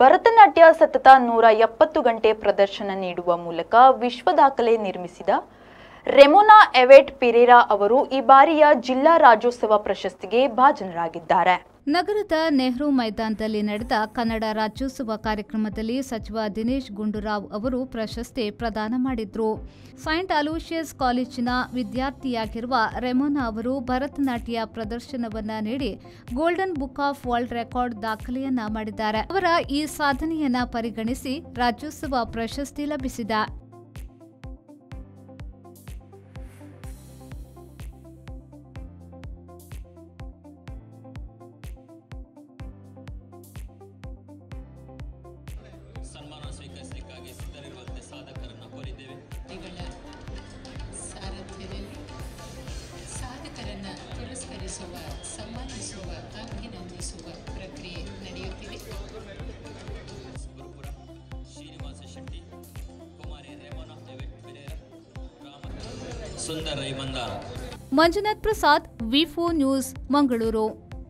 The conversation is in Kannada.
ಭರತನಾಟ್ಯ ಸತತ 170 ಗಂಟೆ ಪ್ರದರ್ಶನ ನೀಡುವ ಮೂಲಕ ವಿಶ್ವ ದಾಖಲೆ ನಿರ್ಮಿಸಿದ ರೆಮೋನಾ ಎವೆಟ್ ಪೆರೇರಾ ಅವರು ಈ ಬಾರಿಯ ಜಿಲ್ಲಾ ರಾಜ್ಯೋತ್ಸವ ಪ್ರಶಸ್ತಿಗೆ ಭಾಜನರಾಗಿದ್ದಾರೆ. ನಗರದ ನೆಹರು ಮೈದಾನದಲ್ಲಿ ನಡೆದ ಕನ್ನಡ ರಾಜ್ಯೋತ್ಸವ ಕಾರ್ಯಕ್ರಮದಲ್ಲಿ ಸಚಿವ ದಿನೇಶ್ ಗುಂಡೂರಾವ್ ಅವರು ಪ್ರಶಸ್ತಿ ಪ್ರದಾನ ಮಾಡಿದ್ರು. ಸೈಂಟ್ ಅಲೋಷಿಯಸ್ ಕಾಲೇಜಿನ ವಿದ್ಯಾರ್ಥಿಯಾಗಿರುವ ರೆಮೋನಾ ಅವರು ಭರತನಾಟ್ಯ ಪ್ರದರ್ಶನವನ್ನ ನೀಡಿ Golden Book of World Record ದಾಖಲೆಯನ್ನ ಮಾಡಿದ್ದಾರೆ. ಅವರ ಈ ಸಾಧನೆಯನ್ನ ಪರಿಗಣಿಸಿ ರಾಜ್ಯೋತ್ಸವ ಪ್ರಶಸ್ತಿ ಲಭಿಸಿದೆ. ಸನ್ಮಾನ ಸ್ವೀಕರಿಸಲಿಕ್ಕಾಗಿ ಸಿದ್ಧರಿರುವಂತೆ ಸಾಧಕರನ್ನು ಕೋರಿದ್ದೇವೆ. ಇವಳ ಸಾರಥ್ಯದಲ್ಲಿ ಸಾಧಕರನ್ನು ಪುರಸ್ಕರಿಸುವ, ಸನ್ಮಾನಿಸುವ, ಅಭಿನಂದಿಸುವ ಪ್ರಕ್ರಿಯೆ ನಡೆಯುತ್ತಿದೆ. ಗುರುಪುರ ಶ್ರೀನಿವಾಸ ಶೆಟ್ಟಿ, ಕುಮಾರಿ ರೆಮೋನಾ ಎವೆಟ್ ಪೆರೇರಾ, ಸುಂದರ್ ರೈಮಂದ. ಮಂಜುನಾಥ್ ಪ್ರಸಾದ್, ವಿ4 ನ್ಯೂಸ್, ಮಂಗಳೂರು.